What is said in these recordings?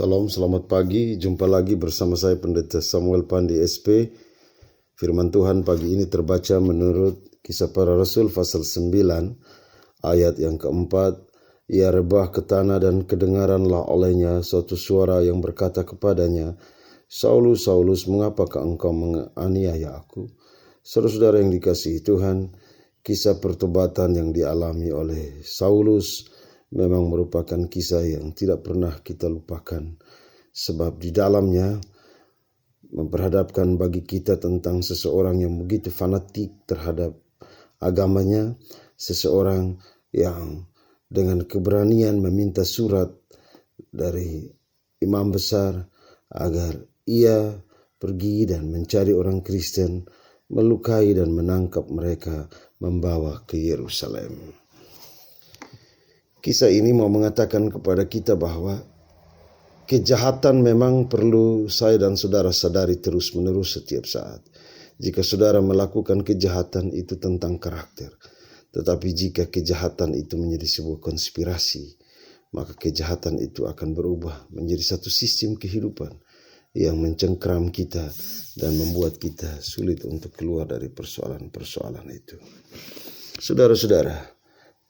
Salam, selamat pagi. Jumpa lagi bersama saya Pendeta Samuel Pandi SP. Firman Tuhan pagi ini terbaca menurut Kisah Para Rasul pasal 9 ayat yang keempat. Ia rebah ke tanah dan kedengaranlah olehnya suatu suara yang berkata kepadanya, Saulus, Saulus, mengapakah engkau menganiaya aku? Saudara-saudara yang dikasihi Tuhan, kisah pertobatan yang dialami oleh Saulus memang merupakan kisah yang tidak pernah kita lupakan, sebab di dalamnya memperhadapkan bagi kita tentang seseorang yang begitu fanatik terhadap agamanya, seseorang yang dengan keberanian meminta surat dari imam besar agar ia pergi dan mencari orang Kristen, melukai dan menangkap mereka, membawa ke Yerusalem. Kisah ini mau mengatakan kepada kita bahwa kejahatan memang perlu saya dan saudara sadari terus-menerus setiap saat. Jika saudara melakukan kejahatan itu tentang karakter. Tetapi jika kejahatan itu menjadi sebuah konspirasi, maka kejahatan itu akan berubah menjadi satu sistem kehidupan yang mencengkram kita dan membuat kita sulit untuk keluar dari persoalan-persoalan itu. Saudara-saudara,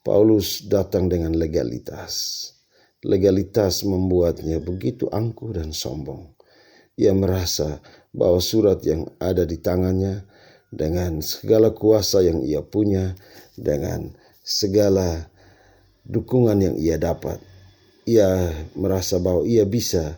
Paulus datang dengan legalitas. Legalitas membuatnya begitu angkuh dan sombong. Ia merasa bahwa surat yang ada di tangannya, dengan segala kuasa yang ia punya, dengan segala dukungan yang ia dapat, ia merasa bahwa ia bisa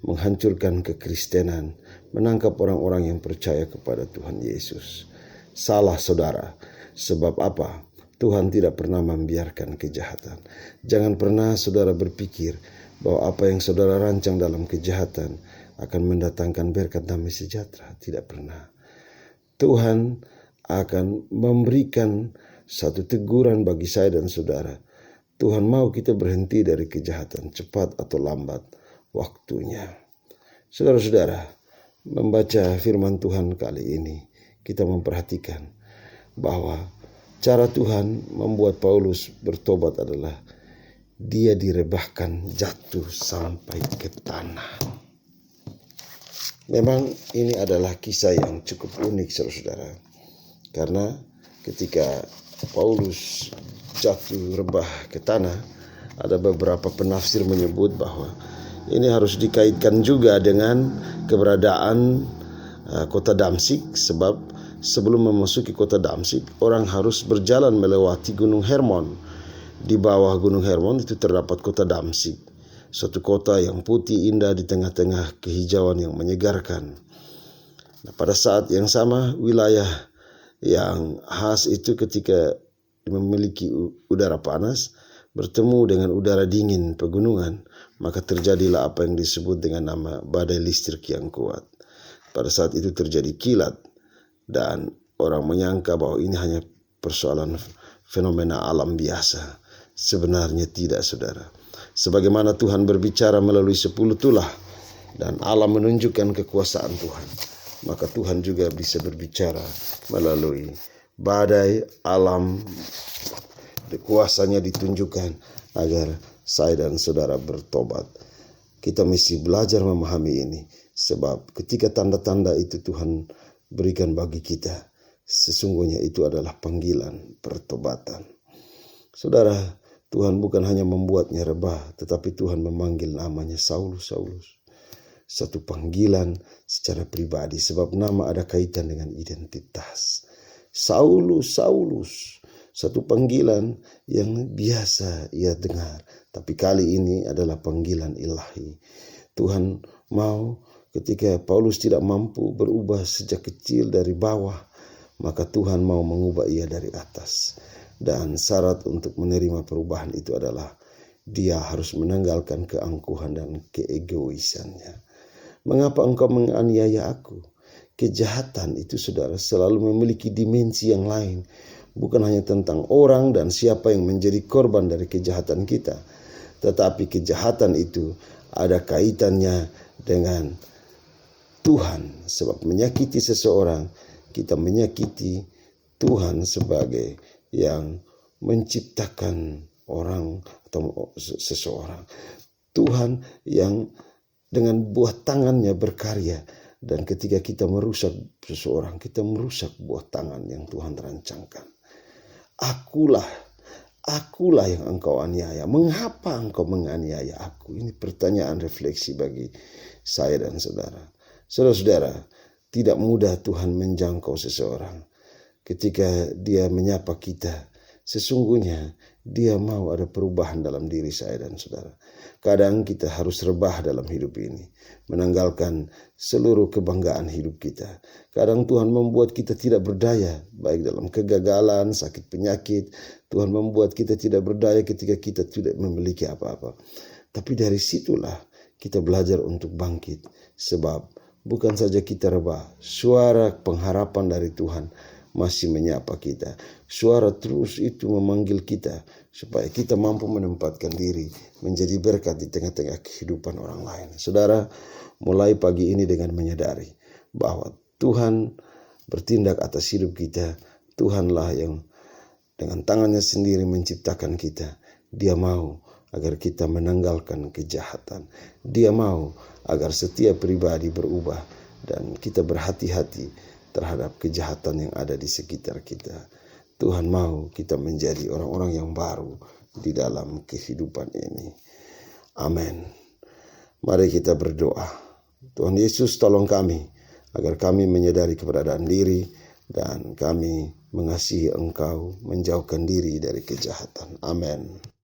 menghancurkan kekristenan, menangkap orang-orang yang percaya kepada Tuhan Yesus. Salah, saudara. Sebab apa? Tuhan tidak pernah membiarkan kejahatan. Jangan pernah saudara berpikir bahwa apa yang saudara rancang dalam kejahatan akan mendatangkan berkat damai sejahtera. Tidak pernah. Tuhan akan memberikan satu teguran bagi saya dan saudara. Tuhan mau kita berhenti dari kejahatan, cepat atau lambat waktunya. Saudara-saudara, membaca firman Tuhan kali ini, kita memperhatikan bahwa cara Tuhan membuat Paulus bertobat adalah dia direbahkan jatuh sampai ke tanah. Memang ini adalah kisah yang cukup unik, saudara-saudara. Karena ketika Paulus jatuh rebah ke tanah, ada beberapa penafsir menyebut bahwa ini harus dikaitkan juga dengan keberadaan kota Damsyik, sebab sebelum memasuki kota Damsyik, orang harus berjalan melewati Gunung Hermon. Di bawah Gunung Hermon itu terdapat kota Damsyik, suatu kota yang putih indah di tengah-tengah kehijauan yang menyegarkan. Nah, pada saat yang sama, wilayah yang khas itu ketika memiliki udara panas bertemu dengan udara dingin pegunungan, maka terjadilah apa yang disebut dengan nama badai listrik yang kuat. Pada saat itu terjadi kilat, dan orang menyangka bahwa ini hanya persoalan fenomena alam biasa. Sebenarnya tidak, saudara. Sebagaimana Tuhan berbicara melalui 10 tulah dan alam menunjukkan kekuasaan Tuhan, maka Tuhan juga bisa berbicara melalui badai alam. Kuasanya ditunjukkan agar saya dan saudara bertobat. Kita mesti belajar memahami ini, sebab ketika tanda-tanda itu Tuhan berikan bagi kita, sesungguhnya itu adalah panggilan pertobatan. Saudara, Tuhan bukan hanya membuatnya rebah, tetapi Tuhan memanggil namanya Saulus, Saulus. Satu panggilan secara pribadi, sebab nama ada kaitan dengan identitas. Saulus, Saulus. Satu panggilan yang biasa ia dengar, tapi kali ini adalah panggilan ilahi. Tuhan mau ketika Paulus tidak mampu berubah sejak kecil dari bawah, maka Tuhan mau mengubah ia dari atas. Dan syarat untuk menerima perubahan itu adalah dia harus menanggalkan keangkuhan dan keegoisannya. Mengapa engkau menganiaya aku? Kejahatan itu, saudara, selalu memiliki dimensi yang lain. Bukan hanya tentang orang dan siapa yang menjadi korban dari kejahatan kita, tetapi kejahatan itu ada kaitannya dengan Tuhan. Sebab menyakiti seseorang, kita menyakiti Tuhan sebagai yang menciptakan orang atau seseorang. Tuhan yang dengan buah tangannya berkarya. Dan ketika kita merusak seseorang, kita merusak buah tangan yang Tuhan rancangkan. Akulah yang engkau aniaya. Mengapa engkau menganiaya aku? Ini pertanyaan refleksi bagi saya dan saudara. Saudara-saudara, tidak mudah Tuhan menjangkau seseorang. Ketika dia menyapa kita, sesungguhnya dia mau ada perubahan dalam diri saya dan saudara. Kadang kita harus rebah dalam hidup ini, menanggalkan seluruh kebanggaan hidup kita. Kadang Tuhan membuat kita tidak berdaya, baik dalam kegagalan, sakit penyakit. Tuhan membuat kita tidak berdaya ketika kita tidak memiliki apa-apa. Tapi dari situlah kita belajar untuk bangkit. Sebab bukan saja kita rebah, suara pengharapan dari Tuhan masih menyapa kita. Suara terus itu memanggil kita supaya kita mampu menempatkan diri menjadi berkat di tengah-tengah kehidupan orang lain. Saudara, mulai pagi ini dengan menyadari bahwa Tuhan bertindak atas hidup kita. Tuhanlah yang dengan tangannya sendiri menciptakan kita. Dia mau agar kita menanggalkan kejahatan. Dia mau agar setiap pribadi berubah dan kita berhati-hati terhadap kejahatan yang ada di sekitar kita. Tuhan mau kita menjadi orang-orang yang baru di dalam kehidupan ini. Amin. Mari kita berdoa. Tuhan Yesus, tolong kami agar kami menyadari keberadaan diri dan kami mengasihi Engkau, menjauhkan diri dari kejahatan. Amin.